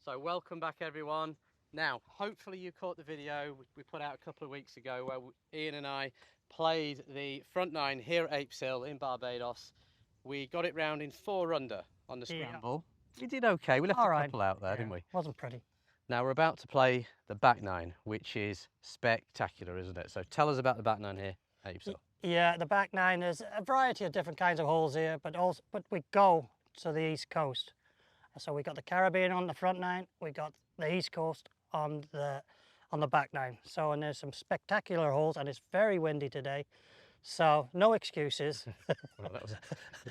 So welcome back everyone. Now, hopefully you caught the video we put out a couple of weeks ago where Ian and I played the front nine here at Apes Hill in Barbados. We got it round in 4 under on the scramble. We did okay. We left a couple out there, didn't we? Wasn't pretty. Now we're about to play the back nine, which is spectacular, isn't it? So tell us about the back nine here at Apes Hill. Yeah, the back nine, there's a variety of different kinds of holes here, but we go to the east coast. So we got the Caribbean on the front nine, we got the east coast on the back nine. So, and there's some spectacular holes, and it's very windy today. So no excuses.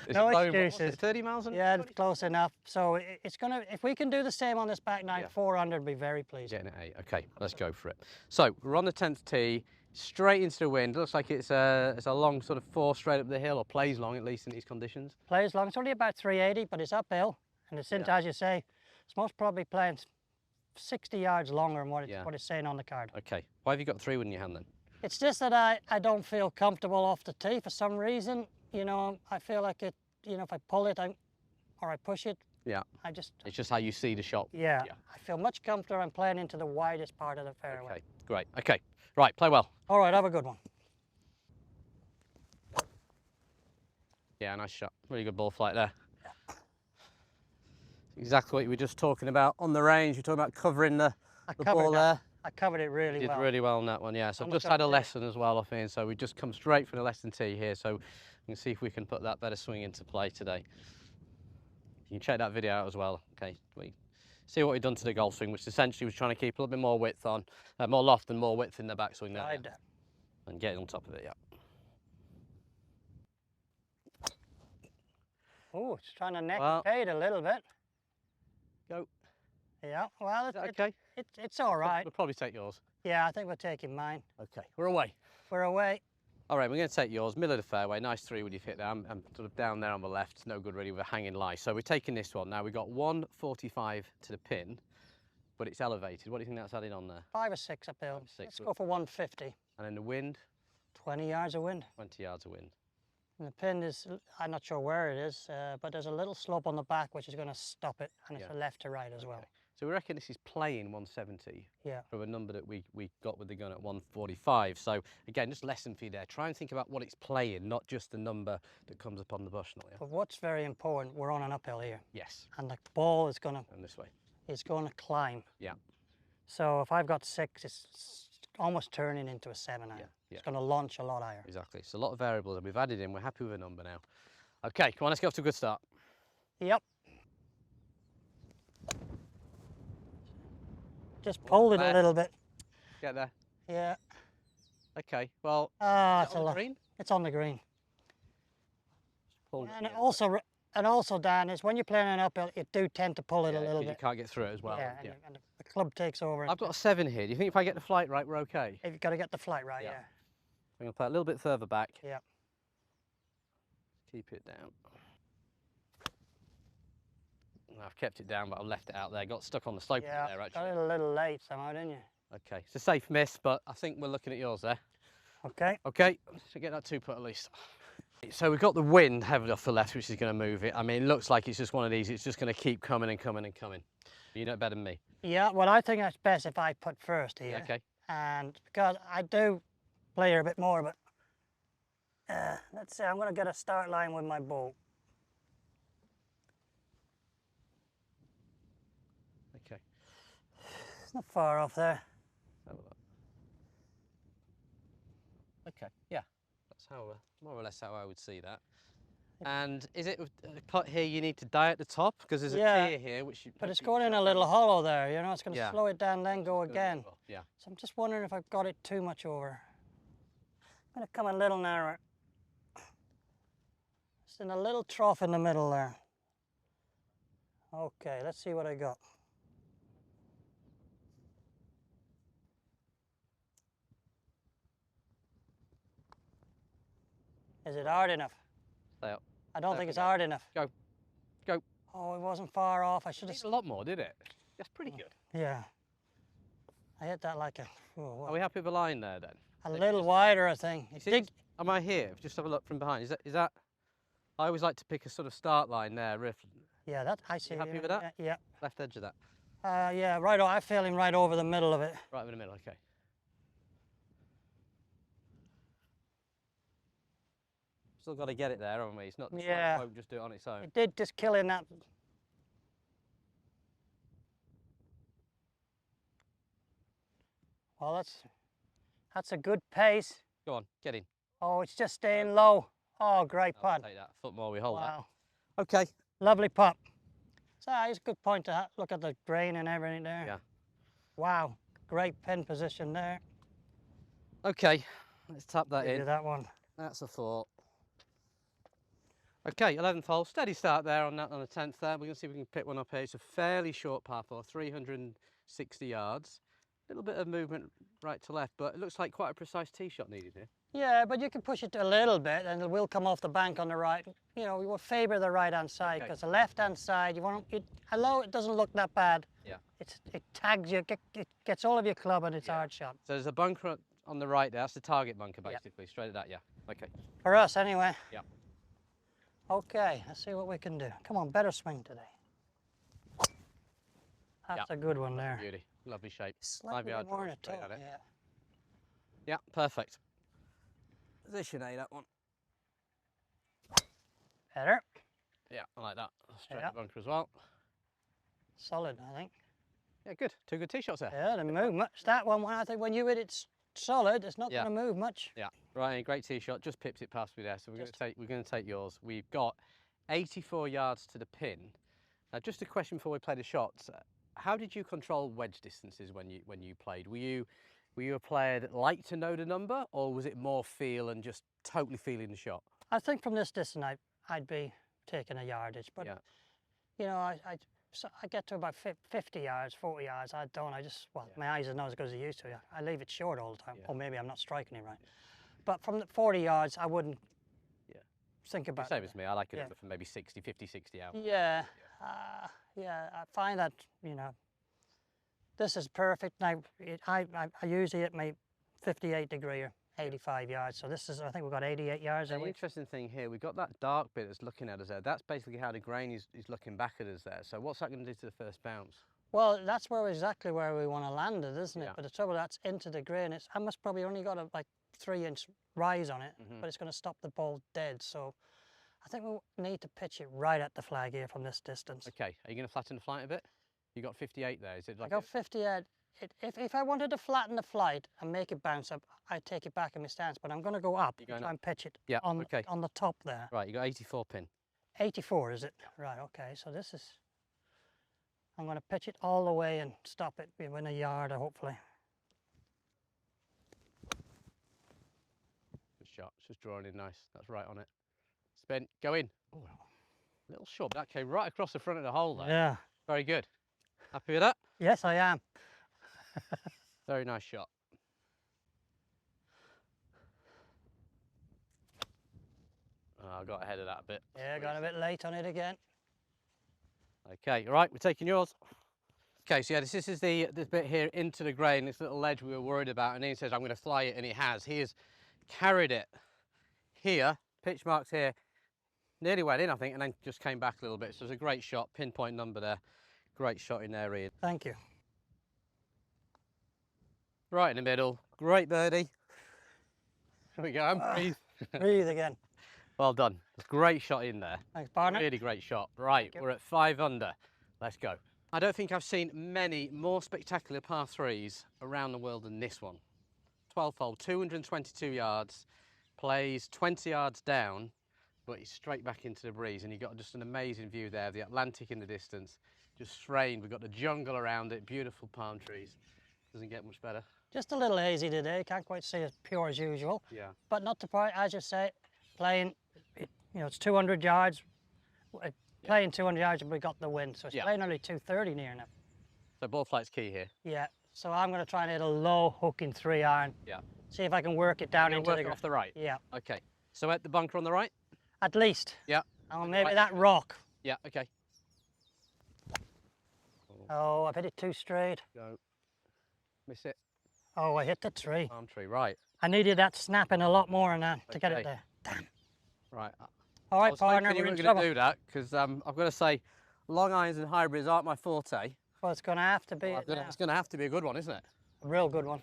No excuses. 30 miles an hour? Yeah, close enough. So it's gonna, if we can do the same on this back nine, 400 would be very pleased. Getting it 8. Okay, let's go for it. So we're on the 10th tee, straight into the wind. Looks like it's a long sort of 4 straight up the hill, or plays long at least in these conditions. Plays long. It's only about 380, but it's uphill, and it's as you say, it's most probably playing 60 yards longer than what it's saying on the card. Okay, why have you got 3 wood in your hand then? It's just that I don't feel comfortable off the tee for some reason. You know, I feel like it, you know, if I pull it or I push it, it's just how you see the shot. Yeah. I feel much comfortable. I'm playing into the widest part of the fairway. Okay, great. Okay, right, play well. All right, have a good one. Yeah, nice shot. Really good ball flight there. Exactly what you were just talking about on the range. You're talking about covering the ball there. I covered it really well. You did really well on that one, yeah. So I've just had a lesson as well, I think. So we just come straight from the lesson tee here. So we can see if we can put that better swing into play today. You can check that video out as well. Okay, we see what we've done to the golf swing, which essentially was trying to keep a little bit more width on, more loft and more width in the backswing there. And getting on top of it, yeah. Oh, it's trying to neck the fade a little bit. Go. Yeah, well, okay. It's all right. We'll probably take yours. Yeah, I think we're taking mine. Okay, we're away. We're away. All right, we're going to take yours, middle of the fairway, nice 3 wood you've hit there. I'm sort of down there on the left, it's no good really with a hanging lie. So we're taking this one. Now we've got 145 to the pin, but it's elevated. What do you think that's adding on there? 5 or 6 uphill. Let's go for 150. And then the wind? 20 yards of wind. 20 yards of wind. And the pin is, I'm not sure where it is, but there's a little slope on the back which is going to stop it, and it's a left to right as well. So we reckon this is playing 170 from a number that we got with the gun at 145. So again, just lesson for you there. Try and think about what it's playing, not just the number that comes up on the Bushnell. Yeah? But what's very important, we're on an uphill here. Yes. And the ball is going to... And this way. It's going to climb. Yeah. So if I've got 6, it's almost turning into a 7 iron. Yeah. It's going to launch a lot higher. Exactly. So a lot of variables that we've added in. We're happy with a number now. Okay, come on, let's get off to a good start. Yep. Just pulled it a little bit. Get there. Yeah. Okay, well, it's on the green? It's on the green. And also, Dan, is when you're playing an uphill, you do tend to pull it a little bit. You can't get through it as well. Yeah, and the club takes over. I've got a 7 here. Do you think if I get the flight right, we're okay? You've got to get the flight right, yeah. I'm going to play a little bit further back. Yeah. Keep it down. I've kept it down, but I've left it out there. Got stuck on the slope there, actually. Got it a little late somehow, didn't you? Okay, it's a safe miss, but I think we're looking at yours there. Okay. Okay, so get that 2-putt at least. So we've got the wind heavily off the left, which is going to move it. I mean, it looks like it's just one of these. It's just going to keep coming and coming and coming. You know it better than me. Yeah, well, I think that's best if I put first here. Okay. And because I do play here a bit more, but let's see, I'm going to get a start line with my ball. Okay. It's not far off there. Have a look. Okay, yeah. That's how, more or less how I would see that. And is it a putt here you need to die at the top? Because there's a clear here, which but it's going in a little hollow there, you know, it's going to slow it down, then go again. Yeah. So I'm just wondering if I've got it too much over. I'm going to come a little narrower. Just in a little trough in the middle there. Okay, let's see what I got. Is it hard enough? Stay up. I don't think it's hard enough. Go. Go. Oh, it wasn't far off. I should have... a lot more, did it? That's pretty good. Yeah. I hit that like a... Oh, are we happy with the line there then? A little wider, I think. Am I here? Just have a look from behind. Is that... I always like to pick a sort of start line there, riff. Yeah, I see. You happy with that? Yeah. Left edge of that. Yeah, right. I'm feeling right over the middle of it. Right over the middle, okay. Still got to get it there, haven't we? It's not, Yeah. it won't just do it on its own. It did just kill in that. Well, that's a good pace. Go on, get in. Oh, it's just staying low. Oh, great I'll putt. take that. A foot more, we hold Wow. that. Okay. Lovely putt. So it's a good point to look at the grain and everything there. Yeah. Wow, great pin position there. Okay, let's tap that Give you in. that one. That's a 4. Okay, 11th hole, steady start there on that on the 10th there. We're going to see if we can pick one up here. It's a fairly short par 4, 360 yards. A little bit of movement right to left, but it looks like quite a precise tee shot needed here. Yeah, but you can push it a little bit and it will come off the bank on the right. You know, you will favour the right-hand side because the left-hand side, you want it, although it doesn't look that bad, Yeah. it tags you, it gets all of your club and it's a hard shot. So there's a bunker on the right there. That's the target bunker, basically. Straight at that, yeah. Okay. For us, anyway. Yeah. Okay, let's see what we can do. Come on, better swing today. That's a good one there. Beauty. Lovely shape. 5 Slightly yards. more in a toe, straight at it. yeah. Yeah, perfect. Position A, that one. Better. Yeah, I like that. Straight Yeah. at the bunker as well. Solid, I think. Yeah, good. 2 good tee shots there. Yeah, didn't move much. That one, I think when you hit it solid, it's not going to move much. Yeah, right, great tee shot. Just pipped it past me there. So we're going to take yours. We've got 84 yards to the pin. Now, just a question before we play the shots. How did you control wedge distances when you played? Were you a player that liked to know the number, or was it more feel and just totally feeling the shot? I think from this distance, I'd be taking a yardage, but you know, I get to about 50 yards, 40 yards. I don't. I just my eyes are not as good as they used to. I leave it short all the time, or maybe I'm not striking it right. But from the 40 yards, I wouldn't think about Same it. as me. I like it from maybe 50, 60 out. Yeah, yeah. I find that, you know, this is perfect. Now, I usually hit my 58 degree or 85 yards. So this is, I think we've got 88 yards. The interesting thing here, we've got that dark bit that's looking at us there. That's basically how the grain is looking back at us there. So what's that going to do to the first bounce? Well, that's exactly where we want to land it, isn't it? Yeah. But the trouble, that's into the grain. I must probably only got a like 3-inch rise on it, but it's going to stop the ball dead. So I think we need to pitch it right at the flag here from this distance. Okay, are you going to flatten the flight a bit? You got 58 there, is it like I got 58. If I wanted to flatten the flight and make it bounce up, I'd take it back in my stance, but I'm going to go up and try and pitch it on the top there. Right, you got 84 pin. 84, is it? Right, okay, so this is, I'm going to pitch it all the way and stop it within a yard, hopefully. Good shot, it's just drawing in nice. That's right on it. Spin, go in. Ooh, little shove, that came right across the front of the hole there. Yeah. Very good. Happy with that? Yes, I am. Very nice shot. Oh, I got ahead of that a bit. Yeah, got a bit late on it again. Okay, all right, we're taking yours. Okay, so yeah, this is this bit here into the grain, this little ledge we were worried about, and Ian says, I'm going to fly it, and it has. He has carried it here, pitch marks here, nearly went in, I think, and then just came back a little bit. So it was a great shot, pinpoint number there. Great shot in there, Ian. Thank you. Right in the middle, great birdie. Here we go, and breathe. Breathe again. Well done. It's a great shot in there. Thanks, partner. Really great shot. Right, we're at 5 under. Let's go. I don't think I've seen many more spectacular par 3s around the world than this one. 12th hole, 222 yards, plays 20 yards down, but he's straight back into the breeze, and you've got just an amazing view there, the Atlantic in the distance, just framed. We've got the jungle around it, beautiful palm trees. Doesn't get much better. Just a little hazy today. Can't quite see as pure as usual. Yeah. But not to point, as you say, playing, you know, it's 200 yards. Playing 200 yards, we got the wind, so it's playing only 230 near now. So ball flight's key here. Yeah. So I'm going to try and hit a low hooking 3-iron. Yeah. See if I can work it down into the off the right. Yeah. Okay. So at the bunker on the right. At least. Yeah. Oh, maybe that rock. Yeah. Okay. Oh, I've hit it too straight. Go. Miss it. Oh, I hit the tree. Palm tree. Right. I needed that snapping a lot more than that to get it there. Damn. Right. All right, partner, you we're were in going trouble. to do that because I've got to say, long irons and hybrids aren't my forte. Well, it's going to have to be It's going to have to be a good one, isn't it? a real good one.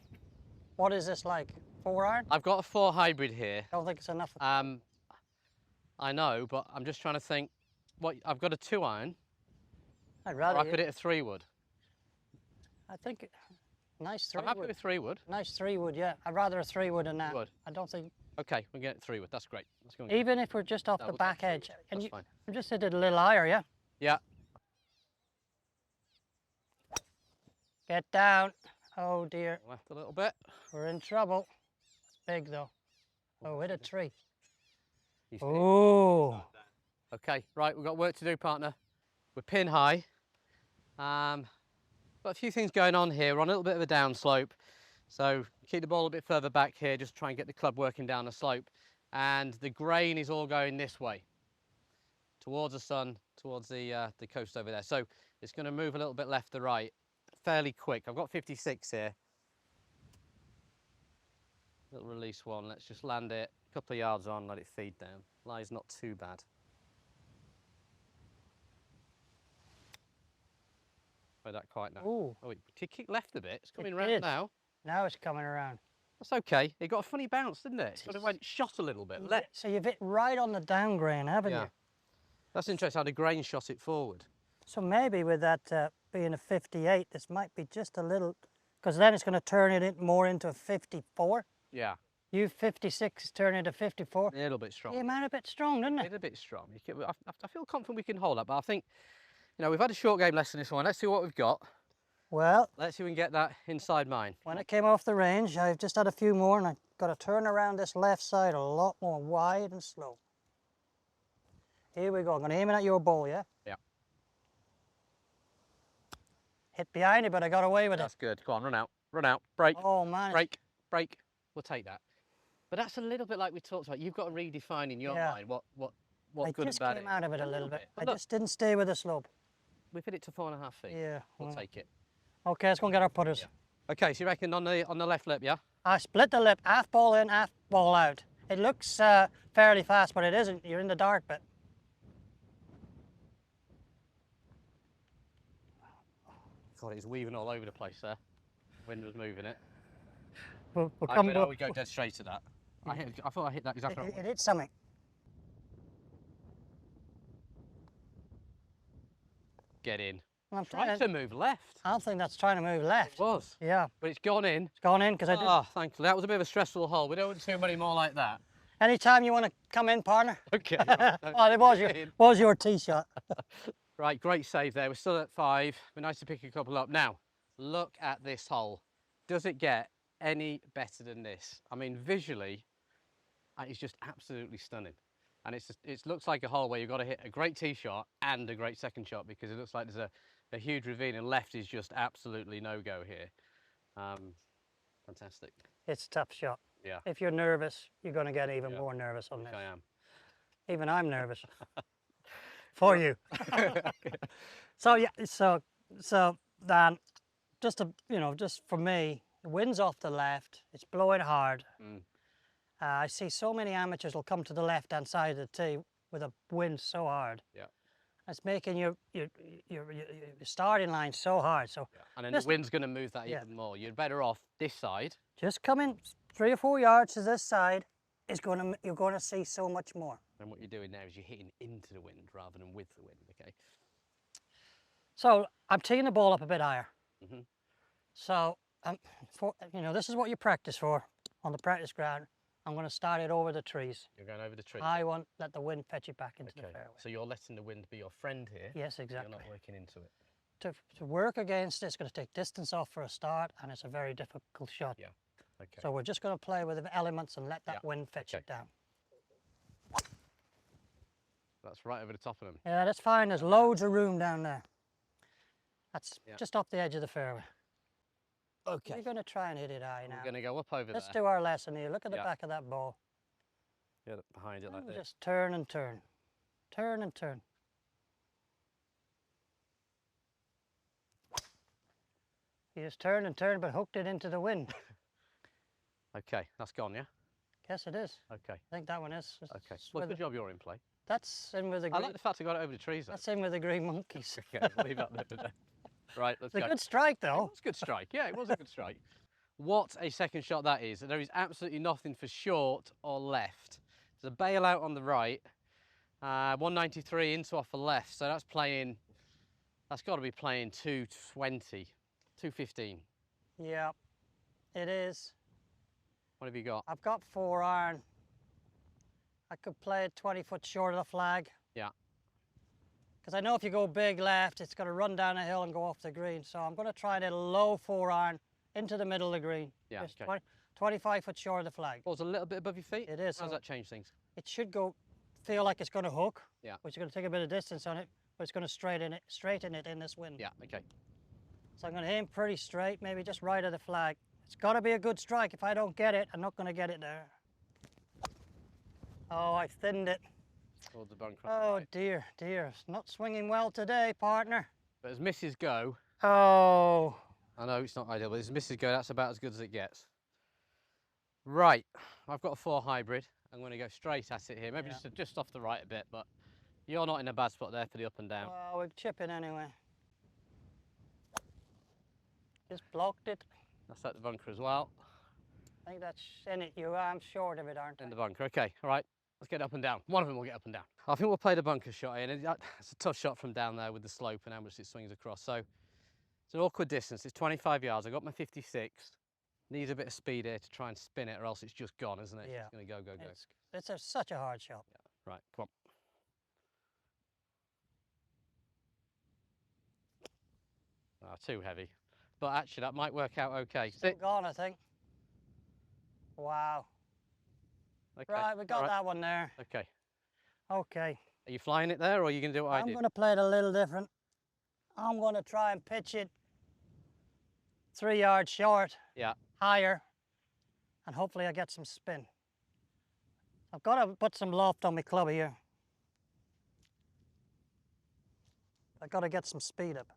What is this like? 4-iron? I've got a 4 hybrid here. I don't think it's enough. I know, but I'm just trying to think. What I've got a 2-iron. I'd rather. Or I could hit a 3-wood. I think nice 3-wood. I'm happy with 3-wood. Nice 3-wood, yeah. I'd rather a 3-wood than that. Wood. I don't think. Okay, we'll get 3-wood. That's great. Let's go. Even if we're just off the we'll back get edge, and That's fine. you just hit it a little higher, yeah. Yeah. Get down. Oh dear. Left a little bit. We're in trouble. It's big though. Oh, hit a tree. He's Oh. Okay, right, we've got work to do, partner. We're pin high. Got a few things going on here. We're on a little bit of a down slope. So keep the ball a bit further back here, just try and get the club working down the slope. And the grain is all going this way, towards the sun, towards the coast over there. So it's going to move a little bit left to right, fairly quick. I've got 56 here. Little release one. Let's just land it a couple of yards on, let it feed down. Lie's not too bad. Play that quite now. Ooh. Oh, it kicked left a bit. It's coming round now. Now it's coming around. That's okay. It got a funny bounce, didn't it? Sort of went shot a little bit. So you've hit right on the down grain, haven't Yeah. you? That's interesting how the grain shot it forward. So maybe with that being a 58, this might be just a little, because then it's going to turn it more into a 54. Yeah. You 56 turn into 54. A little bit strong. It might a bit strong, didn't it? A bit strong. I feel confident we can hold that, but I think, you know, we've had a short game lesson this one. Let's see what we've got. Well, Let's see if we can get that inside mine. when it came off the range, I've just had a few more, and I've got to turn around this left side a lot more wide and slow. Here we go. I'm going to aim it at your ball, yeah? Yeah. Hit behind it, but I got away with That's good. Go on, run out. Run out. Break. it. Oh, man. Break. We'll take that. But that's a little bit like we talked about. You've got to redefine in your mind what I good just and bad came is. out of it a little bit. But I look, just didn't stay with the slope. we've hit it to 4.5 feet. Yeah. We'll take it. Okay, let's go and get our putters. Yeah. Okay, so you reckon on the left lip, yeah? I split the lip, half ball in, half ball out. It looks fairly fast, but it isn't. You're in the dark bit. God, it's weaving all over the place there. Wind was moving it. We'll I come. would go dead straight to that. I thought I hit that exactly right. It hit something. Get in. I'm Trying to move left. I don't think that's trying to move left. It was. Yeah, But it's gone in. it's gone in because I did. Oh, thankfully. That was a bit of a stressful hole. We don't want too many more like that. Anytime you want to come in, partner. Okay. Oh, it was your tee shot. Right, great save there. We're still at 5. We're nice to pick a couple up. Now, look at this hole. Does it get any better than this? I mean, visually, it's just absolutely stunning. And it looks like a hole where you've got to hit a great tee shot and a great second shot, because it looks like there's a huge ravine, and left is just absolutely no-go here. Fantastic. It's a tough shot. Yeah. If you're nervous, you're going to get even more nervous on this. I am. Even I'm nervous. For you. So yeah, so Dan, just for me, the wind's off the left. It's blowing hard. I see so many amateurs will come to the left-hand side of the tee with a wind so hard. Yeah. It's making your starting line so hard. So yeah. And then the wind's going to move that even more. You're better off this side. just come in 3 or 4 yards to this side. You're going to see so much more. And what you're doing now is you're hitting into the wind rather than with the wind. Okay. So I'm teeing the ball up a bit higher. Mm-hmm. So this is what you practice for on the practice ground. I'm going to start it over the trees. You're going over the trees. I won't let the wind fetch it back into the fairway. So you're letting the wind be your friend here. Yes, exactly. You're not working into it. To work against it, it's going to take distance off for a start, and it's a very difficult shot. Yeah. Okay. So we're just going to play with the elements and let that wind fetch it down. That's right over the top of them. Yeah, that's fine. There's loads of room down there. That's just off the edge of the fairway. Okay. We're going to try and hit it high now. We're going to go up over Let's there. do our lesson here. Look at the back of that ball. Get behind it like this. Just turn and turn. Turn and turn. You just turn and turn, but hooked it into the wind. Okay, that's gone, yeah? Yes, it is. Okay. I think that one is. Okay. Well, good job you're in play. That's in with the I green. like the fact I got it over the trees, though. That's in with the green monkeys. Okay, we'll leave that there today. Right, let's It's go. a good strike, It though. was a good strike. Yeah, it was a good strike. What a second shot that is. There is absolutely nothing for short or left. There's a bailout on the right. 193 into off the left. So that's playing, that's got to be playing 220, 215. Yeah, it is. What have you got? I've got 4 iron. I could play it 20 foot short of the flag. Yeah. Because I know if you go big left, it's going to run down a hill and go off the green. So I'm going to try it a low 4 iron into the middle of the green. Yeah, Just okay. 25 foot short of the flag. Falls a little bit above your feet? It is. How does So that change things? it should feel like it's going to hook. Yeah. Which is going to take a bit of distance on it, but it's going to straighten it in this wind. Yeah, okay. So I'm going to aim pretty straight, maybe just right of the flag. It's got to be a good strike. If I don't get it, I'm not going to get it there. Oh, I thinned it. Towards the bunker. Oh, Right. dear, dear. It's not swinging well today, partner. But as misses go, Oh. I know it's not ideal, but as misses go, that's about as good as it gets. Right, I've got a 4 hybrid. I'm going to go straight at it here, maybe Yeah. just off the right a bit, but you're not in a bad spot there for the up and down. Well, we're chipping anyway. Just blocked it. That's at the bunker as well. I think that's in it. I'm short of it, aren't I? In the bunker, okay, all right. Let's get up and down. One of them will get up and down. I think we'll play the bunker shot here, and it's a tough shot from down there with the slope and how much it swings across. So it's an awkward distance. It's 25 yards. I got my 56. Needs a bit of speed here to try and spin it, or else it's just gone, isn't it? Yeah. It's going to go, go, go. It's such a hard shot. Yeah. Right, come on. Too heavy. But actually, that might work out okay. Still gone, I think. Wow. Okay. Right, we got that one there. Okay. Okay. Are you flying it there, or are you going to do what I I'm did? going to play it a little different. I'm going to try and pitch it 3 yards short. Yeah. Higher. And hopefully I get some spin. I've got to put some loft on my club here. I've got to get some speed up.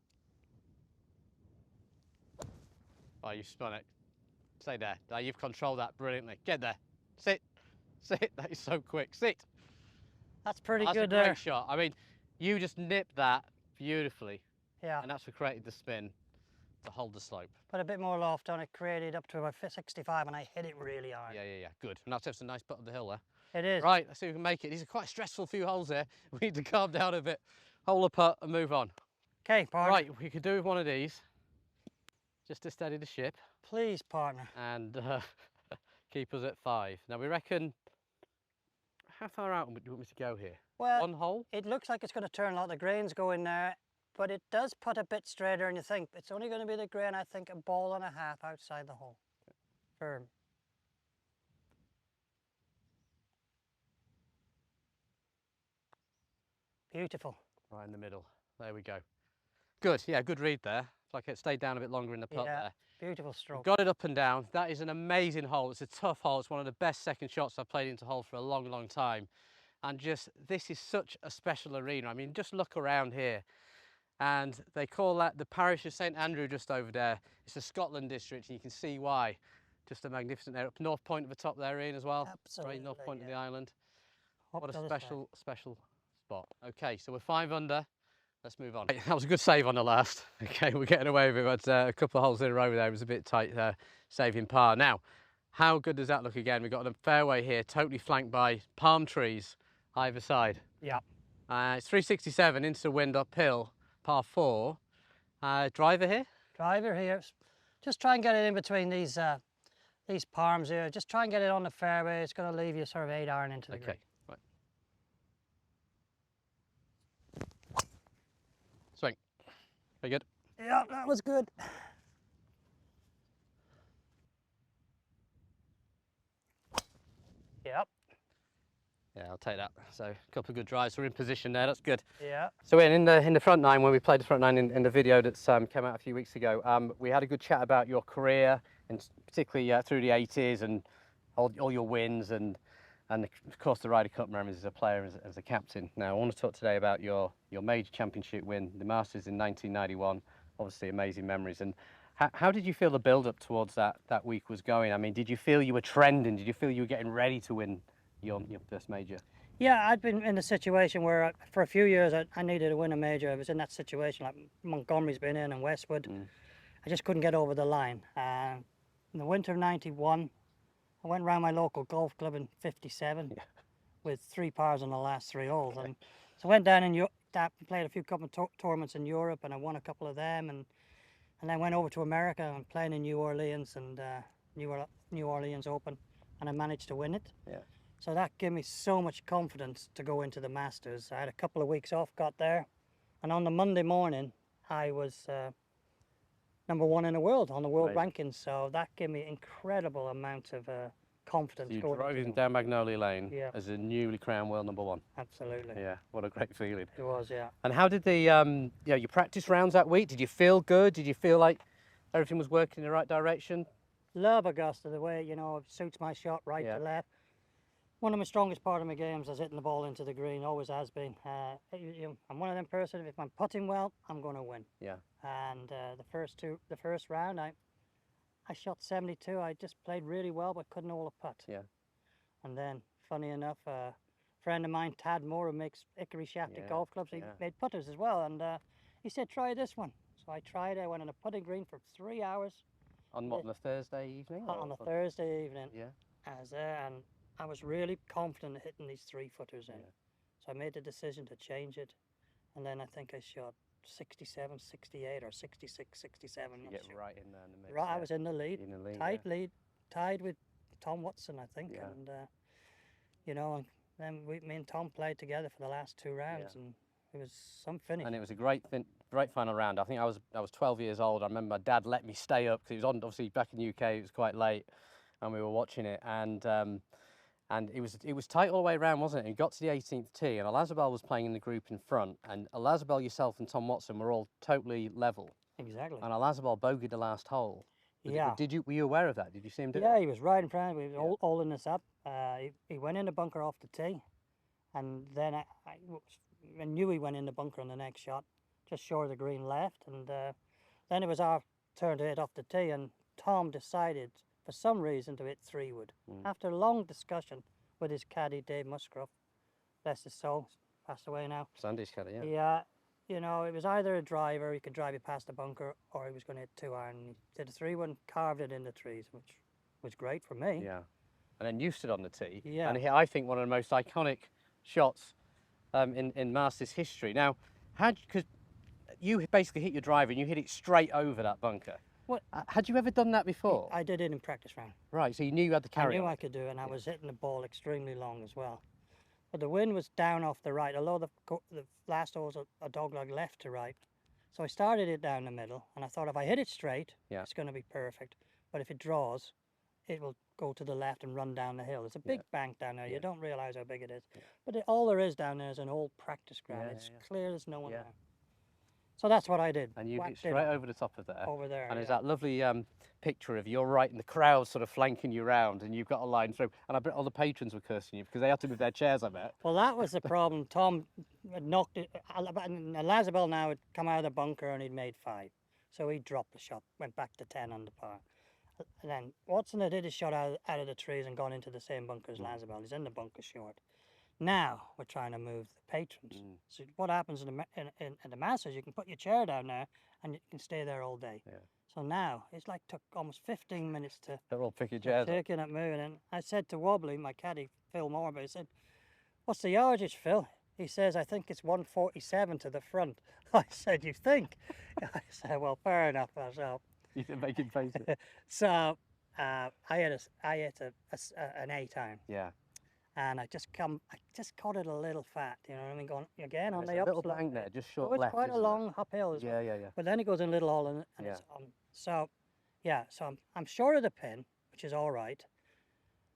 Oh, you spun it. Stay there. Now you've controlled that brilliantly. Get there. Sit. Sit. That is so quick. Sit. That's pretty That's good a great there. shot. I mean, you just nipped that beautifully. Yeah. And that's what created the spin to hold the slope. Put a bit more loft on it, created up to about 65, and I hit it really hard. Yeah, yeah, yeah. Good. And that's a nice putt up the hill there. It is. Right, let's see if we can make it. These are quite stressful few holes here. We need to calm down a bit. Hold the putt and move on. Okay, partner. Right, we could do with one of these, just to steady the ship. Please, partner. And keep us at 5. Now we reckon, how far out do you want me to go here? Well, 1 hole? it looks like it's going to turn a lot. The grains go in there, but it does put a bit straighter than you think. It's only going to be the grain, I think, a ball and a half outside the hole. Firm. Beautiful. Right in the middle. There we go. Good, yeah, good read there. It's like it stayed down a bit longer in the putt there. Beautiful stroke. Got it up and down. That is an amazing hole. It's a tough hole. It's one of the best second shots I've played into hole for a long, long time. And just, this is such a special arena. I mean, just look around here. And they call that the parish of St Andrew just over there. It's the Scotland district, and you can see why. Just a magnificent area. Up North Point at the top there, Ian, as well. Absolutely. Right, North Point of the island. Up What a to the special, special spot. Okay, so we're 5 under. Let's move on. That was a good save on the last. Okay, we're getting away with it, but a couple of holes in a row there. It was a bit tight saving par. Now, how good does that look again? We've got a fairway here, totally flanked by palm trees either side. Yeah. It's 367 into the wind uphill, par 4. Driver here? Driver here. Just try and get it in between these palms here. Just try and get it on the fairway. It's going to leave you sort of 8 iron into the green. Okay, right. Swing. Very good. Yeah, that was good. Yep. Yeah, I'll take that. So a couple of good drives. We're in position there. That's good. Yeah. So in the front nine, when we played the front nine in the video that's came out a few weeks ago, we had a good chat about your career, and particularly through the 80s and all your wins and of course the Ryder Cup memories as a player, as a captain. Now I want to talk today about your major championship win, the Masters in 1991. Obviously amazing memories. And how did you feel the build-up towards that week was going? I mean, did you feel you were trending? Did you feel you were getting ready to win your first major? Yeah, I'd been in a situation where for a few years I needed to win a major. I was in that situation, like Montgomery's been in and Westwood. I just couldn't get over the line. In the winter of '91, I went around my local golf club in 57 with 3 pars on the last 3 holes. And so I went down and played a few couple of tournaments in Europe, and I won a couple of them. And then went over to America and playing in New Orleans and New Orleans Open, and I managed to win it. Yeah. So that gave me so much confidence to go into the Masters. I had a couple of weeks off, got there, and on the Monday morning, I was #1 in the world on the world rankings. So that gave me incredible amount of confidence. So you going drove into in down Magnolia Lane Yeah. as a newly crowned world #1. Absolutely. Yeah, what a great feeling. It was, yeah. And how did the your practice rounds that week? Did you feel good? Did you feel like everything was working in the right direction? Love Augusta, the way, you know, it suits my shot right to left. One of my strongest part of my games is hitting the ball into the green, always has been. I'm one of them person, if I'm putting well, I'm going to win. Yeah. And the first round, I shot 72. I just played really well, but couldn't hold a putt. Yeah. And then, funny enough, a friend of mine, Tad Moore, who makes Hickory Shafted golf clubs, he made putters as well. And he said, try this one. So I tried it. I went on a putting green for 3 hours. On what, on the Thursday evening? On the Thursday evening. Yeah. I was there, and I was really confident at hitting these 3-footers in. So I made the decision to change it. And then I think I shot 67, 68 or 66, 67. You get right in there in the mix. Right, I was in the lead. In the lead, tight lead, tied with Tom Watson, I think. Yeah. And, you know, then me and Tom played together for the last 2 rounds, and it was some finish. And it was a great final round. I think I was 12 years old. I remember my dad let me stay up because it was on, obviously back in the UK. It was quite late, and we were watching it. And it was tight all the way around, wasn't it? And it got to the 18th tee, and Elazabal was playing in the group in front, and Elazabal, yourself, and Tom Watson were all totally level. Exactly. And Elazabal bogeyed the last hole. Yeah. Were you aware of that? Did you see him do it? Yeah, he was right in front. We were holding this up. He went in the bunker off the tee, and then I knew he went in the bunker on the next shot, just short of the green left. And then it was our turn to hit off the tee, and Tom decided, for some reason, to hit 3-wood. After a long discussion with his caddy, Dave Musgrove, bless his soul, passed away now. Sandy's caddy, yeah. Yeah, you know, it was either a driver, he could drive it past the bunker, or he was going to hit 2-iron. He did a 3-wood and carved it in the trees, which was great for me. Yeah. And then you stood on the tee. Yeah. And I think one of the most iconic shots in Masters history. Now, because you basically hit your driver and you hit it straight over that bunker. What? Had you ever done that before? I did it in practice round. Right, so you knew you had the carry I knew on. I could do it, and I was hitting the ball extremely long as well. But the wind was down off the right, although the last hole was a dogleg left to right. So I started it down the middle, and I thought if I hit it straight, it's going to be perfect. But if it draws, it will go to the left and run down the hill. It's a big bank down there. You don't realise how big it is. But all there is down there is an old practice ground. It's clear as no one there. So that's what I did. And you hit straight over the top of there. Over there. And there's that lovely picture of you're right in the crowd sort of flanking you round, and you've got a line through. And I bet all the patrons were cursing you because they had to move their chairs, I bet. Well, that was the problem. Tom had knocked it. Elazabal now had come out of the bunker and he'd made 5. So he dropped the shot, went back to 10 under par. And then Watson had hit his shot out of the trees and gone into the same bunker as Elazabal. He's in the bunker short. Now we're trying to move the patrons. So what happens in the Masters, you can put your chair down there and you can stay there all day. Yeah. So now it's like took almost 15 minutes to They're all picking chairs up. taking it, moving. And I said to Wobbly, my caddy, Phil Moore, but I said, "What's the yardage, Phil?" He says, "I think it's 147 to the front." I said, "You think?" I said, "Well, fair enough." So You didn't make him face it. so I hit an 8-iron. Yeah. And I just caught it a little fat, you know what I mean? Going again on There's the a little upslope. bank there, just short Oh, it's left. quite a isn't it? long uphill as well. Yeah. But then it goes in a little hole and it's on. So, yeah, so I'm short of the pin, which is all right.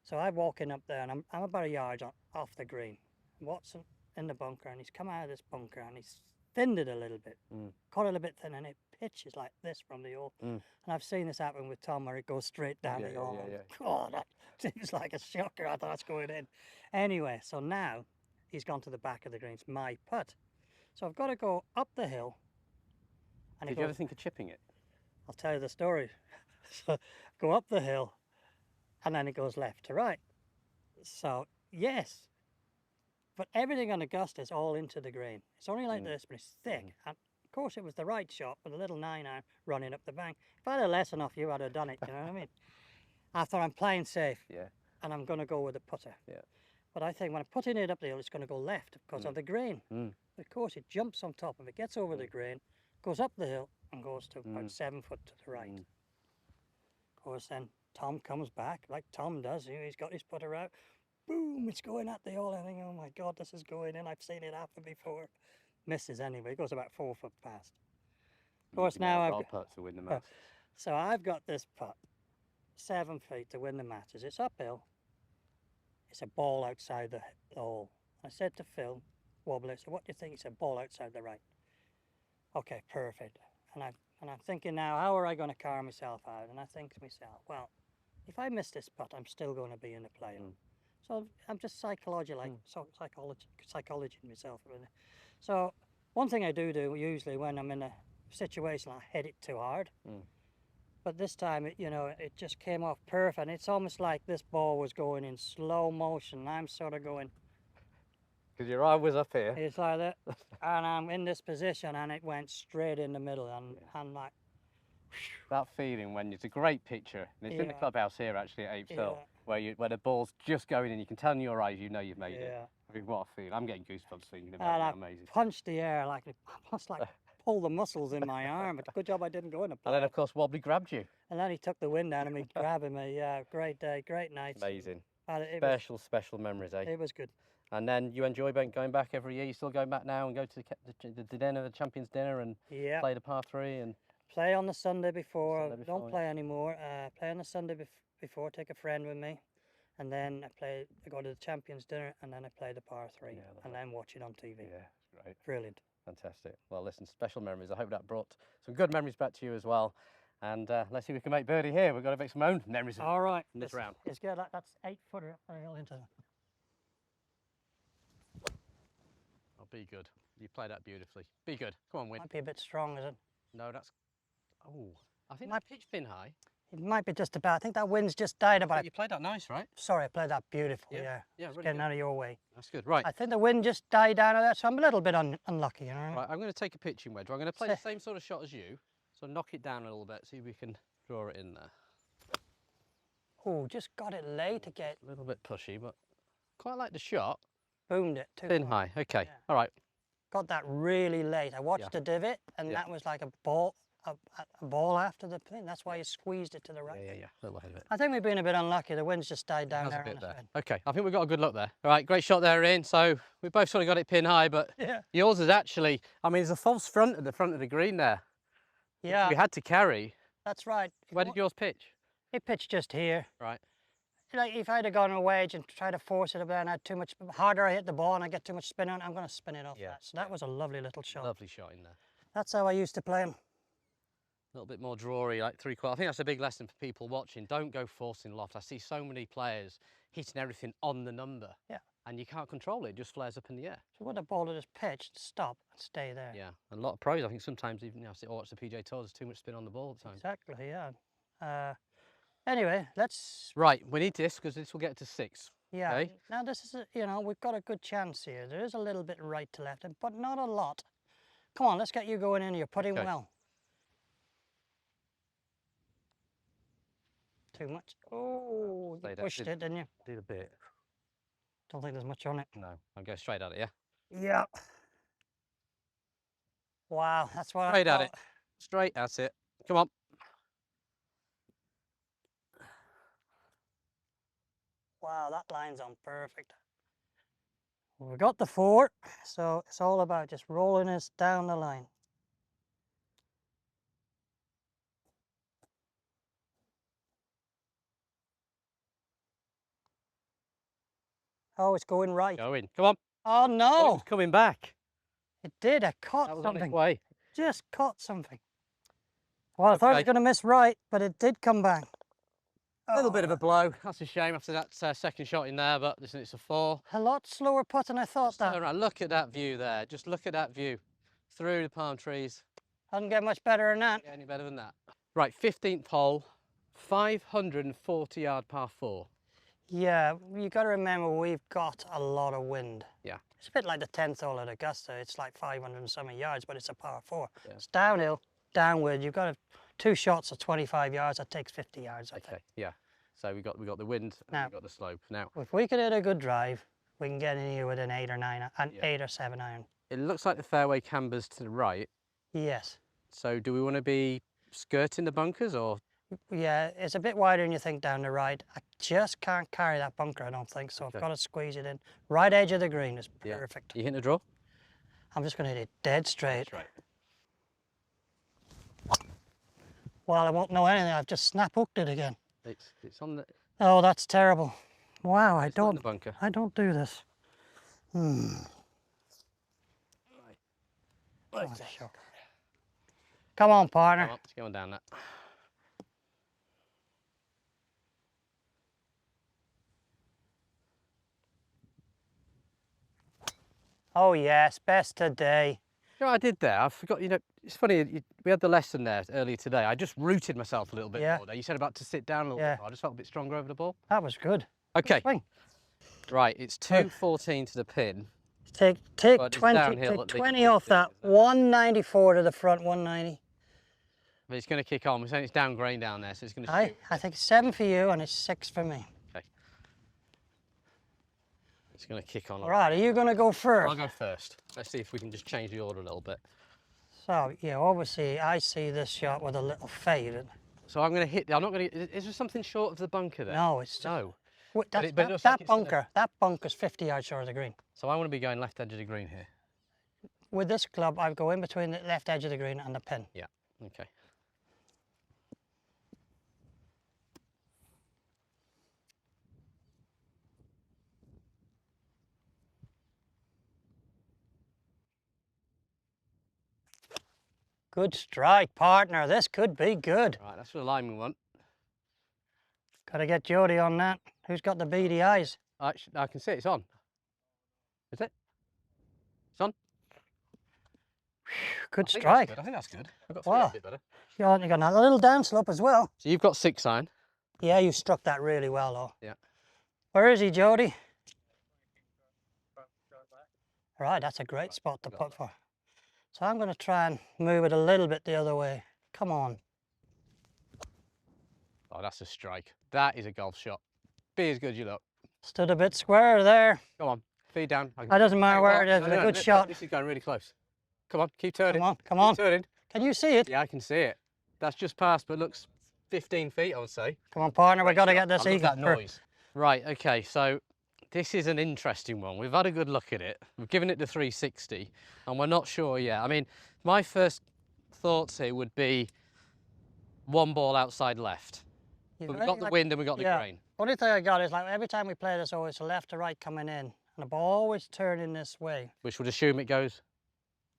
So I'm walking up there and I'm about a yard off the green. Watson in the bunker, and he's come out of this bunker and he's thinned it a little bit, cut it a bit thin, and it pitches like this from the hole. And I've seen this happen with Tom where it goes straight down the hole. God, that seems like a shocker. I thought it's going in. Anyway, so now he's gone to the back of the green. It's my putt. So I've got to go up the hill. And Did you ever think of chipping it? I'll tell you the story. So go up the hill and then it goes left to right. So yes, But everything on Augusta is all into the green. It's only like this, but it's thick. And of course, it was the right shot with a little 9-iron running up the bank. If I had a lesson off you, I'd have done it. You know what I mean? I thought I'm playing safe, and I'm going to go with a putter. Yeah. But I think when I'm putting it up the hill, it's going to go left because of the green. Of course, it jumps on top of it, gets over the green, goes up the hill, and goes to about 7 foot to the right. Of course, then Tom comes back, like Tom does. He's got his putter out. Boom, it's going at the hole. I think, oh my God, this is going in. I've seen it happen before. Misses anyway. It goes about 4 foot past. Of course, now I've got putt to win the Masters. So I've got this putt, 7 feet to win the Masters. It's uphill. It's a ball outside the hole. I said to Phil Wobbler, so what do you think? He said, ball outside the right. Okay, perfect. And I'm thinking now, how are I going to car myself out? And I think to myself, well, if I miss this putt, I'm still going to be in the play. So I'm just psychology myself. So one thing I do usually when I'm in a situation, I hit it too hard. But this time, it just came off perfect. And it's almost like this ball was going in slow motion. I'm sort of going. Because your eye was up here. It's like that. And I'm in this position and it went straight in the middle. And I'm like. That feeling when it's a great picture. And it's in the clubhouse here actually at Apes Hill. Where the ball's just going in, you can tell in your eyes, you've made it. I mean, what a feeling! I'm getting goosebumps thinking about it. Amazing. Punched the air like almost like pull the muscles in my arm. But good job I didn't go in a. And then of course Wobbly grabbed you. And then he took the wind out of me, grabbing me. Yeah, great day, great night. Amazing. Special memories, eh? It was good. And then you enjoy going back every year. You still going back now and go to the dinner, the Champions Dinner, and play the par 3 and. Play on the Sunday before. Don't play anymore. Play on the Sunday before. Take a friend with me, and then I go to the Champions Dinner, and then I play the par 3, and then watch it on TV. Yeah, great. Brilliant. Fantastic. Well, listen, special memories. I hope that brought some good memories back to you as well. And let's see if we can make birdie here. We've got to make some own memories. All right. In this round. It's good. That's 8-footer into. Oh, be good. You played that beautifully. Be good. Come on, win. Might be a bit strong, is it? No, that's. Oh, I think that pitch pin high. It might be just about. I think that wind's just died about. You played that nice, right? Sorry, I played that beautiful. Yeah, really getting out of your way. That's good, right? I think the wind just died down of that, so I'm a little bit unlucky, you know. Right, I'm going to take a pitching wedge. I'm going to play the same sort of shot as you, so knock it down a little bit, see if we can draw it in there. Oh, just got it late to get. A little bit pushy, but quite like the shot. Boomed it too. Pin high. Okay, all right. Got that really late. I watched the divot, and that was like a ball after the pin. That's why you squeezed it to the right. Yeah. A little ahead of it. I think we've been a bit unlucky. The wind's just died down there. Okay, I think we've got a good look there. All right, great shot there, Ian. So we both sort of got it pin high, but yours is actually, I mean, there's a false front at the front of the green there. Yeah. We had to carry. That's right. Where did yours pitch? It pitched just here. Right. Like if I'd have gone a wedge and tried to force it up there and I had too much, harder I hit the ball and I get too much spin on it, I'm going to spin it off that. So that was a lovely little shot. Lovely shot in there. That's how I used to play them. A little bit more drawy, like 3/4. I think that's a big lesson for people watching. Don't go forcing loft. I see so many players hitting everything on the number. Yeah. And you can't control it. It just flares up in the air. So what a ball that is pitched, stop and stay there. Yeah. And a lot of pros, I think sometimes even, I watch the PJ Tour, there's too much spin on the ball at times. Exactly, yeah. Anyway, let's... Right, we need this because this will get to 6. Yeah. Okay? Now this is, we've got a good chance here. There is a little bit right to left, but not a lot. Come on, let's get you going in. You're putting well. Too much. Oh, you pushed it, didn't you? Did a bit. Don't think there's much on it. No, I'll go straight at it, yeah? Yeah. Wow, that's what Straight at it. Straight at it. Come on. Wow, that line's on perfect. We've got the 4, so it's all about just rolling this down the line. Oh, it's going right. Going. Come on. Oh, no. Oh, it's coming back. It did. I caught that was something. On its way. Just caught something. Well, I thought it was going to miss right, but it did come back. A little bit of a blow. That's a shame after that second shot in there, but listen, it's a 4. A lot slower putt than I thought that. Look at that view there. Just look at that view. Through the palm trees. Doesn't get much better than that. Get any better than that. Right, 15th hole, 540-yard par 4. Yeah, you got to remember we've got a lot of wind. Yeah. It's a bit like the 10th hole at Augusta. It's like 500 and something yards, but it's a par 4. Yeah. It's downhill, downward. You've got 2 shots of 25 yards. That takes 50 yards, I think. Yeah. So we got the wind and we got the slope. Now, if we could hit a good drive, we can get in here with an 8 or 9, an 8 or 7 iron. It looks like the fairway cambers to the right. Yes. So do we want to be skirting the bunkers or? Yeah, it's a bit wider than you think down the right. I just can't carry that bunker, I don't think, so I've got to squeeze it in. Right edge of the green is perfect. You hitting a draw? I'm just going to hit it dead straight. That's right. Well, I won't know anything. I've just snap hooked it again. It's on the. Oh, that's terrible. Wow, I don't. The bunker. I don't do this. Right. Oh, sure. Come on, partner. Come on, let's go on down that. Oh yes, best today. You know what I did there? I forgot, you know, it's funny, we had the lesson there earlier today. I just rooted myself a little bit more there. You said about to sit down a little bit more. I just felt a bit stronger over the ball. That was good. Okay. Good swing. Right, it's 214 to the pin. Take 20 off that. 194 to the front, 190. But it's going to kick on. We're saying it's down grain down there, so it's going to shoot. I think it's 7 for you and it's 6 for me. Okay. It's going to kick on. All right, are you going to go first? I'll go first. Let's see if we can just change the order a little bit. So, yeah, obviously I see this shot with a little fade. So I'm going to hit, I'm not going to, is there something short of the bunker there? No, it's... No. That bunker's 50 yards short of the green. So I want to be going left edge of the green here. With this club, I go in between the left edge of the green and the pin. Yeah, okay. Good strike, partner. This could be good. Right, that's the line we want. Got to get Jody on that. Who's got the beady eyes? Actually, I can see it. It's on. Is it? It's on. Good strike. I think that's good. I've got wow. A bit better. You got a little down slope as well. So you've got 6 iron. Yeah, you struck that really well, though. Yeah. Where is he, Jody? Right, that's a great spot to putt for. So I'm going to try and move it a little bit the other way. Come on. Oh, that's a strike. That is a golf shot. Be as good as you look. Stood a bit square there. Come on, feed down. That doesn't matter where it is, it's a good shot. This is going really close. Come on, keep turning. Come on. Keep turning. Can you see it? Yeah, I can see it. That's just past, but looks 15 feet, I would say. Come on, partner, we've got to get this eagle. That noise. Right, okay, so this is an interesting one. We've had a good look at it. We've given it the 360, and we're not sure yet. I mean, my first thoughts here would be 1 ball outside left. But we've got the wind and we've got the grain. Only thing I got is, like, every time we play this, always left to right coming in, and the ball always turning this way. Which would assume it goes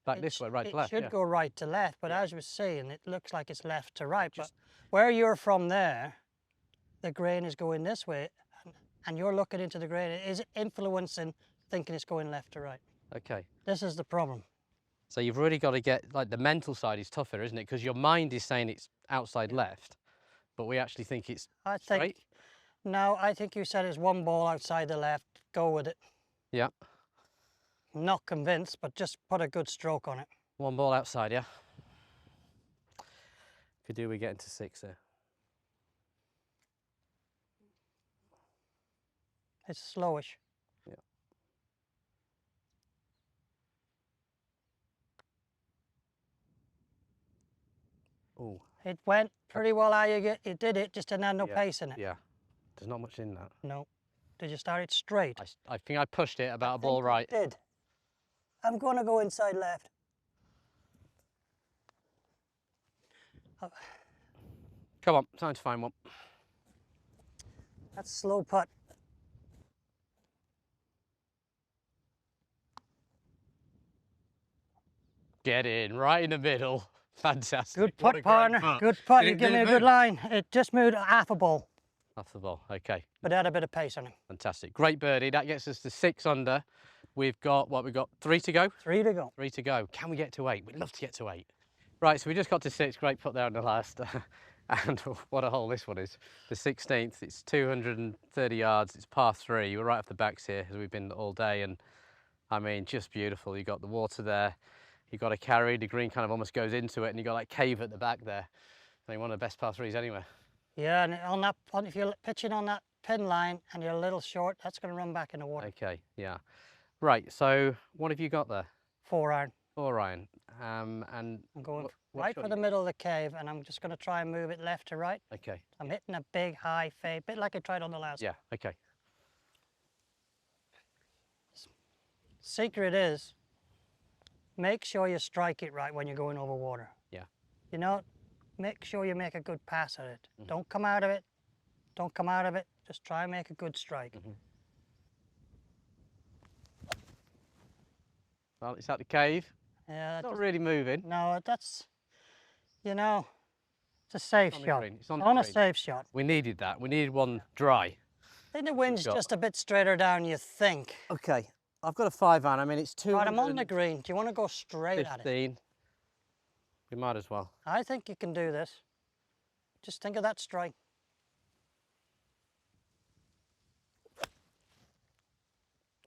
back this way, right to left. It should go right to left, but as we're seeing, it looks like it's left to right. But where you're from there, the grain is going this way, and you're looking into the grain. It is influencing thinking it's going left to right. Okay. This is the problem. So you've really got to get, like, the mental side is tougher, isn't it? Because your mind is saying it's outside left, but we actually think it's straight. No, I think you said it's 1 ball outside the left. Go with it. Yeah. I'm not convinced, but just put a good stroke on it. 1 ball outside, yeah. Could do we get into 6 there? It's slowish. Yeah. Oh. It went pretty well. It did it, just didn't have no pace in it. Yeah. There's not much in that. No. Did you start it straight? I think I pushed it about a ball right. I did. I'm going to go inside left. Oh. Come on, time to find one. That's slow putt. Get in, right in the middle. Fantastic. Good putt, partner. Good putt. You give me a good line. It just moved half a ball. Half the ball, okay. But it had a bit of pace on him. Fantastic. Great birdie. That gets us to 6 under. We've got, what, we've got 3 to go? 3 to go. 3 to go. Can we get to 8? We'd love to get to 8. Right, so we just got to 6. Great putt there on the last. And what a hole this one is. The 16th, it's 230 yards. It's par 3. We're right off the backs here, as we've been all day. And I mean, just beautiful. You've got the water there. You've got a carry. The green kind of almost goes into it, and you've got like cave at the back there. I mean, one of the best par threes anywhere. Yeah, and if you're pitching on that pin line and you're a little short, that's going to run back in the water. Okay, yeah. Right, so what have you got there? 4-iron. 4-iron. And I'm going right for the middle of the cave, and I'm just going to try and move it left to right. Okay. I'm hitting a big high fade, bit like I tried on the last one. Yeah, okay. Secret is, make sure you strike it right when you're going over water. Yeah. You know, make sure you make a good pass at it. Don't come out of it. Don't come out of it. Just try and make a good strike. Well, it's at the cave. Yeah. It's not really moving. No, that's, you know, it's a safe shot. It's on a safe shot. We needed that. We needed one dry. I think the wind's just a bit straighter down, you think. Okay. I've got a 5-iron. I mean, it's 215. Right, I'm on the green. Do you want to go straight at it? We might as well. I think you can do this. Just think of that strike.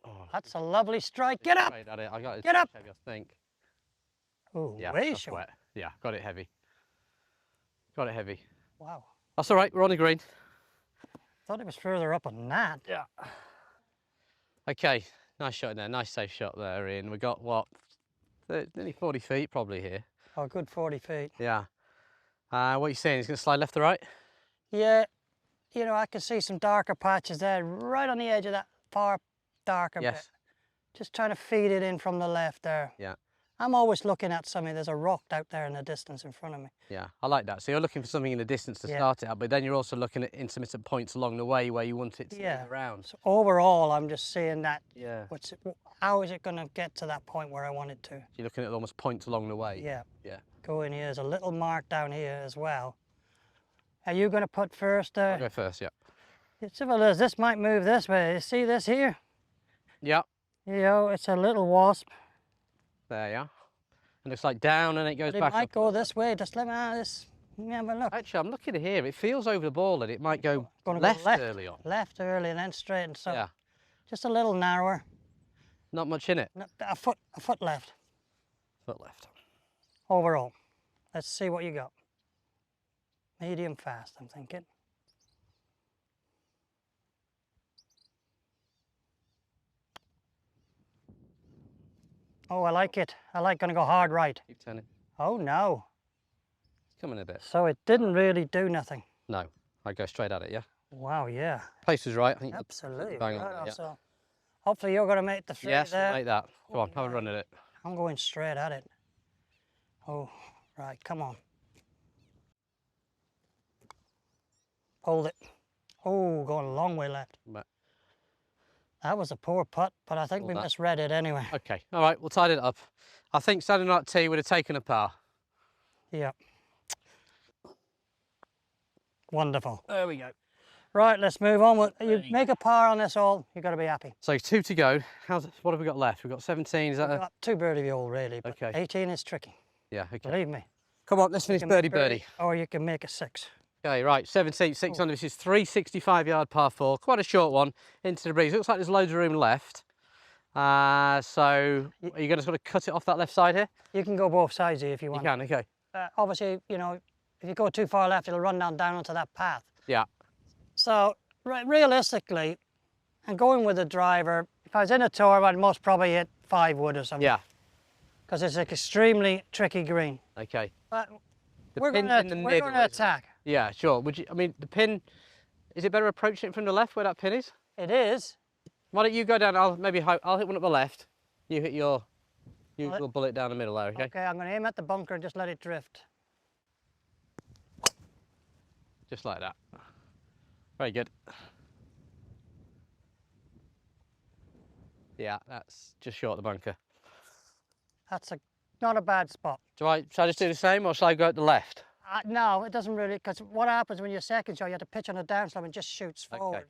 Oh, that's a lovely strike. Get up! Straight at it. I got it. Get up! Heavy, I think. Oh, yeah, way that's short. wet. Yeah, got it heavy. Got it heavy. Wow. That's all right. We're on the green. Thought it was further up on that. Yeah. Okay. Nice shot in there. Nice safe shot there, Ian. We got what? Nearly 40 feet probably here. Oh, good 40 feet. Yeah. What are you saying? He's going to slide left to right? Yeah. You know, I can see some darker patches there, right on the edge of that far darker bit. Just trying to feed it in from the left there. Yeah. I'm always looking at something. There's a rock out there in the distance in front of me. Yeah, I like that. So you're looking for something in the distance to start it up, but then you're also looking at intermittent points along the way where you want it to move around. So overall, I'm just seeing that. Yeah. How is it going to get to that point where I want it to? You're looking at almost points along the way. Yeah. Yeah. Go in here. There's a little mark down here as well. Are you going to put first? I'll go first, yeah. This might move this way. You see this here? Yeah. You know, it's a little wasp. There you are. It looks like down and it goes back. It might go this way. Just let me have a look. Actually, I'm looking here. It feels over the ball and it might go left early on. Left early and then straight and so. Yeah. Just a little narrower. Not much in it. A foot left. Foot left. Overall. Let's see what you got. Medium fast, I'm thinking. Oh, I like it. I like going to go hard right. Keep turning. Oh, no. It's coming a bit. So it didn't really do nothing. No. I go straight at it, yeah? Wow, yeah. Pace was right. I think absolutely. Bang on, yeah. So hopefully you're going to make the three yes, there. Yes, make that. Go on, have a run at it. I'm going straight at it. Oh, right, come on. Hold it. Oh, going a long way left. But that was a poor putt, but I think we misread it anyway. Okay, all right, we'll tidy it up. I think standing like tee would have taken a par. Yeah. Wonderful. There we go. Right, let's move on. You make a par on this all, you've got to be happy. So 2 to go. What have we got left? We've got 17, is that We've got 2 birdie all really, but okay. 18 is tricky. Yeah, okay. Believe me. Come on, let's finish birdie. Or you can make a 6. Okay, right, 17, 6 under. This is 365-yard par 4. Quite a short one into the breeze. Looks like there's loads of room left. So are you going to sort of cut it off that left side here? You can go both sides here if you want. You can, okay. Obviously, you know, if you go too far left, it'll run down onto that path. Yeah. So realistically, and going with the driver, if I was in a tour, I'd most probably hit 5 wood or something. Yeah. Because it's an extremely tricky green. Okay. But we're going to attack. Yeah, sure. Would you? I mean, the pin. Is it better approaching it from the left where that pin is? It is. Why don't you go down? I'll hit one at the left. You hit your usual bullet down the middle there. Okay. Okay. I'm going to aim at the bunker and just let it drift. Just like that. Very good. Yeah, that's just short of the bunker. That's not a bad spot. Shall I just do the same, or shall I go at the left? No, it doesn't really, because what happens when you're second shot, you have to pitch on a downslope and just shoots forward. Okay.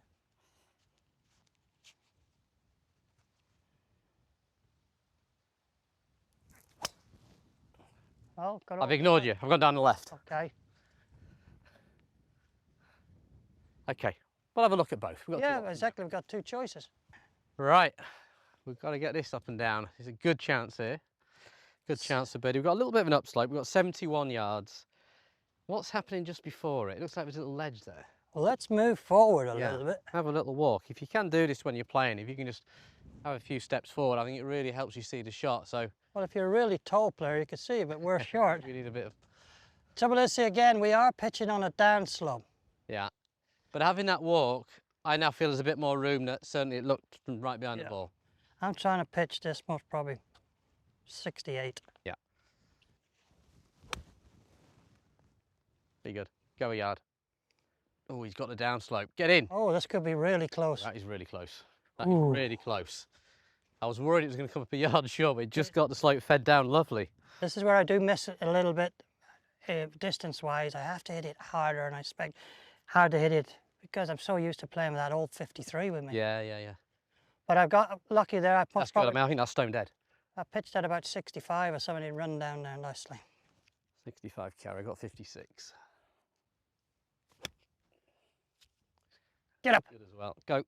Oh, I've ignored you. I've gone down the left. Okay. Okay. We'll have a look at both. Yeah, exactly. We've got 2 choices. Right. we've got to get this up and down. There's a good chance here. Good chance for birdie. We've got a little bit of an upslope. We've got 71 yards. What's happening just before it? It looks like there's a little ledge there. Well, let's move forward a little bit. Have a little walk. If you can do this when you're playing, if you can just have a few steps forward, I think it really helps you see the shot. So, well, if you're a really tall player, you can see, but we're short. We need a bit of... Trouble is, see, again, we are pitching on a down slope. Yeah, but having that walk, I now feel there's a bit more room. That certainly it looked from right behind the ball. I'm trying to pitch this most probably 68. Yeah. Be good. Go a yard. Oh, he's got the downslope. Get in. Oh, this could be really close. That is really close. That is really cose. I was worried it was going to come up a yard short, but it just got the slope fed down lovely. This is where I do miss it a little bit distance-wise. I have to hit it harder, and I expect hard to hit it because I'm so used to playing with that old 53 with me. Yeah. But I've got lucky there. That's good. I mean, I think that's stone dead. I pitched at about 65 or something. It run down there nicely. 65 carry. I got 56. Get up. Good as well. Go.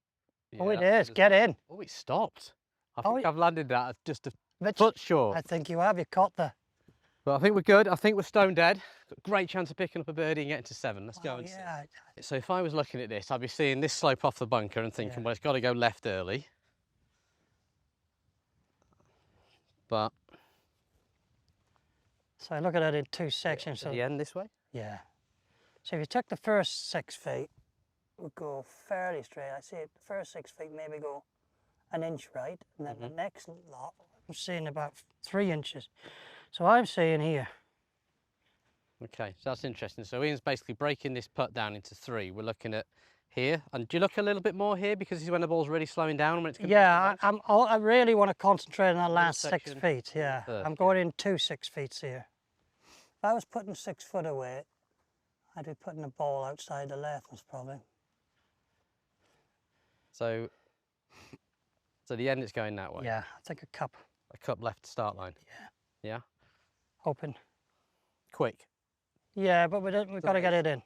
Oh, it is. Get in. Oh, it stopped. I think I've landed that just a Mitch, foot short. I think you have. You caught the... But I think we're good. I think we're stone dead. Got a great chance of picking up a birdie and getting to 7. Let's go and see. So if I was looking at this, I'd be seeing this slope off the bunker and thinking, well, it's got to go left early. But... So I look at it in two sections. So the end this way? Yeah. So if you took the first 6 feet, would go fairly straight. I see it, the first 6 feet maybe go an inch right, and then the next lot, I'm seeing about 3 inches. So I'm seeing here. Okay, so that's interesting. So Ian's basically breaking this putt down into 3. We're looking at here, and do you look a little bit more here because this is when the ball's really slowing down? When it's I really want to concentrate on that last 6 feet. Yeah, I'm going in 2 6 feet here. If I was putting 6 foot away, I'd be putting the ball outside the left, most probably. So the end is going that way? Yeah, I think a cup. A cup left start line? Yeah. Hoping. Quick? Yeah, but we've got to get it in.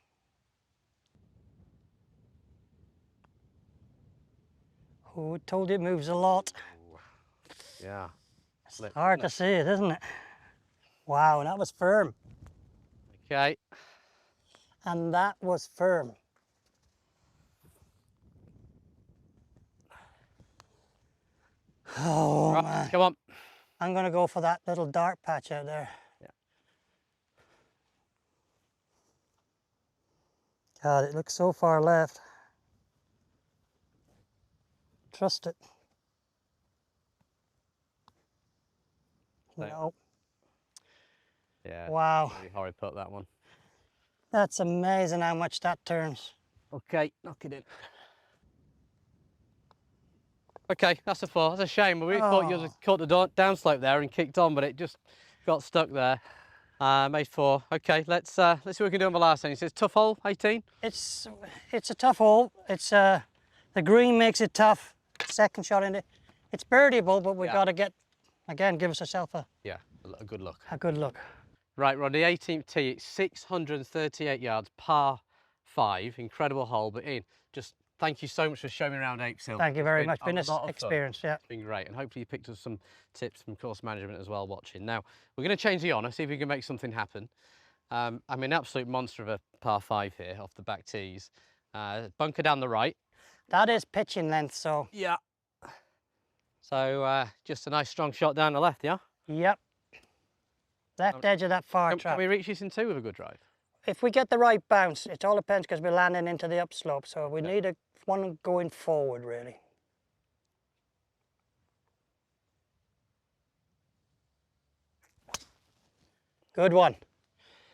Oh, I told you it moves a lot. Yeah. It's hard to see it, isn't it? Wow, and that was firm. Okay. And that was firm. Oh, right, man. Come on. I'm going to go for that little dark patch out there. Yeah. God, it looks so far left. Trust it. No. Yeah. Wow. Really horrid putt, that one. That's amazing how much that turns. Okay, knock it in. Okay, that's a 4. That's a shame. We thought you caught the downslope there and kicked on, but it just got stuck there. Made 4. Okay, let's see what we can do on the last one. He says tough hole, 18. It's a tough hole. It's the green makes it tough. Second shot in it. It's birdieable, but we've got to get again. Give ourselves a good look. A good look. Right, Ron, the 18th tee. It's 638 yards, par 5. Incredible hole. But Ian, just thank you so much for showing me around Apes Hill. Thank you very much. Been an experience, yeah. It's been great, and hopefully you picked up some tips from course management as well watching. Now, we're going to change the honour, see if we can make something happen. I'm an absolute monster of a par 5 here off the back tees. Bunker down the right. That is pitching length, so. Yeah. So just a nice strong shot down the left, yeah? Yep. Left edge of that far trap. Can we reach this in 2 with a good drive? If we get the right bounce, it all depends because we're landing into the upslope, so we need one going forward, really. Good one.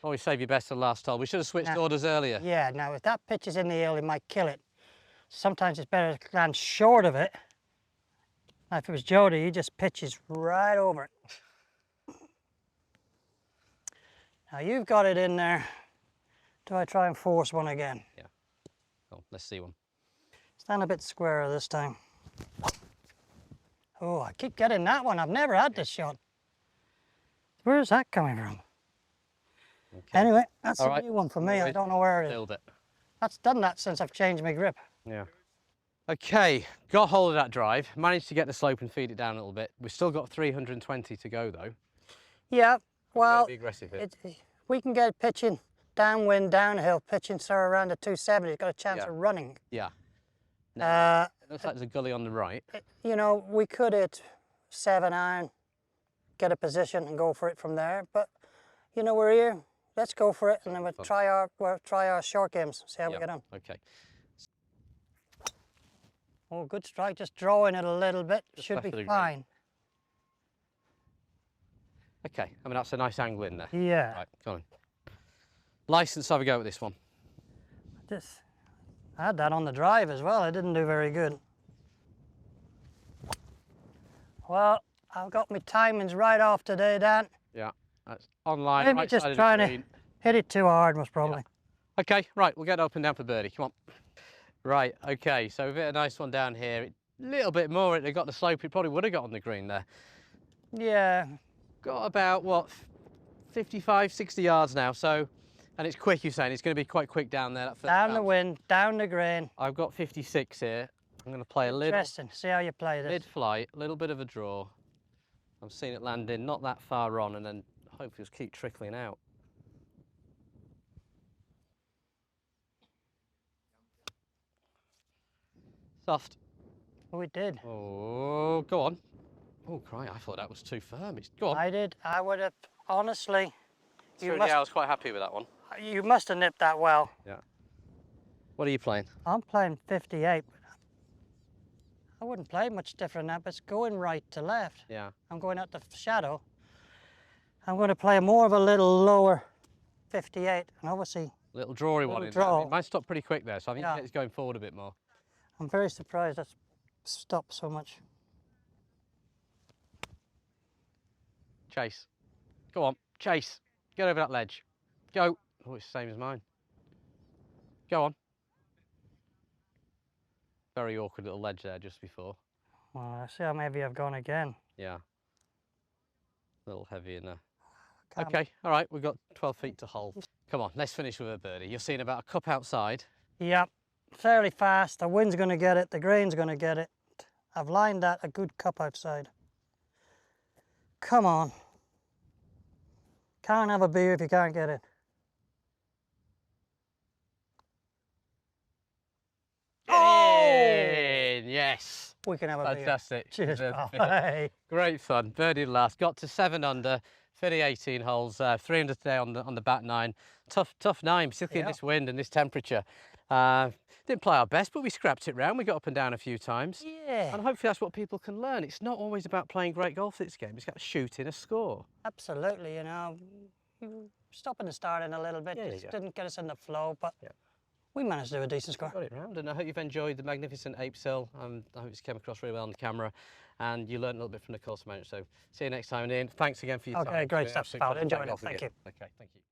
Always save your best for the last hole. We should have switched orders earlier. Yeah, now if that pitch is in the hill, it might kill it. Sometimes it's better to land short of it. Now, if it was Jody, he just pitches right over it. Now you've got it in there. Do I try and force one again? Yeah. Cool. Let's see one. Stand a bit squarer this time. Oh, I keep getting that one. I've never had this shot. Where is that coming from? Okay. Anyway, that's a new one for me. I don't know where it is. Build it. That's done that since I've changed my grip. Yeah. Okay, got hold of that drive, managed to get the slope and feed it down a little bit. We've still got 320 to go though. Yeah, well, be aggressive here. We can get pitching downwind, downhill, pitching sir around the 270. It's got a chance of running. Yeah. Now, it looks like there's a gully on the right. You know, we could hit 7-iron, get a position and go for it from there. But, you know, we're here. Let's go for it, and then we'll try our short games, see how we get on. Okay. Oh, good strike. Just drawing it a little bit. Should be fine. Okay, I mean, that's a nice angle in there. Yeah. Right, go on. License, have a go at this one. I had that on the drive as well. I didn't do very good. Well, I've got my timings right off today, Dan. Yeah, that's online. Maybe right just side trying of the to green. hit it too hard, most probably. Yeah. Okay, right, we'll get up and down for birdie. Come on. Right, okay, so we've hit a nice one down here. A little bit more, it got the slope, it probably would have got on the green there. Yeah. Got about, what, 55, 60 yards now, so, and it's quick, you're saying, it's going to be quite quick down there. Down the wind, down the green. I've got 56 here. I'm going to play a little. Interesting, see how you play this. Mid-flight, a little bit of a draw. I'm seeing it land in, not that far on, and then hopefully just keep trickling out. Soft. Oh, we did. Oh, go on. Oh, cry, I thought that was too firm. Go on. I did. I would have, honestly. Yeah, I was quite happy with that one. You must have nipped that well. Yeah. What are you playing? I'm playing 58. I wouldn't play much different than that, but it's going right to left. Yeah. I'm going out the shadow. I'm going to play more of a little lower 58, and obviously. Little drawy one. Draw. It might stop pretty quick there, so I think it's going forward a bit more. I'm very surprised that's stopped so much. Chase. Go on, chase. Get over that ledge. Go. Oh, it's the same as mine. Go on. Very awkward little ledge there just before. Well, I see how maybe I've gone again. Yeah. A little heavy in there. Okay, all right, we've got 12 feet to hold. Come on, let's finish with a birdie. You're seeing about a cup outside. Yep, fairly fast. The wind's going to get it, the green's going to get it. I've lined that a good cup outside. Come on. Can't have a beer if you can't get it. Oh! Yes. We can have a beer. Fantastic. Cheers, pal. Hey. Great fun. Birdie last. Got to 7 under. 18 holes, 300 today on the back 9. Tough 9, particularly in this wind and this temperature. Didn't play our best, but we scrapped it round. We got up and down a few times. Yeah. And hopefully that's what people can learn. It's not always about playing great golf this game. It's about shooting a score. Absolutely, you know. Stopping and starting a little bit. Just didn't get us in the flow, but we managed to do a decent score. Got it round, and I hope you've enjoyed the magnificent Apes Hill. I hope it's came across really well on the camera, and you learned a little bit from the course manager. So see you next time, Ian. Thanks again for your time. Okay, great stuff, pal. Enjoy it. Thank you. Okay, thank you.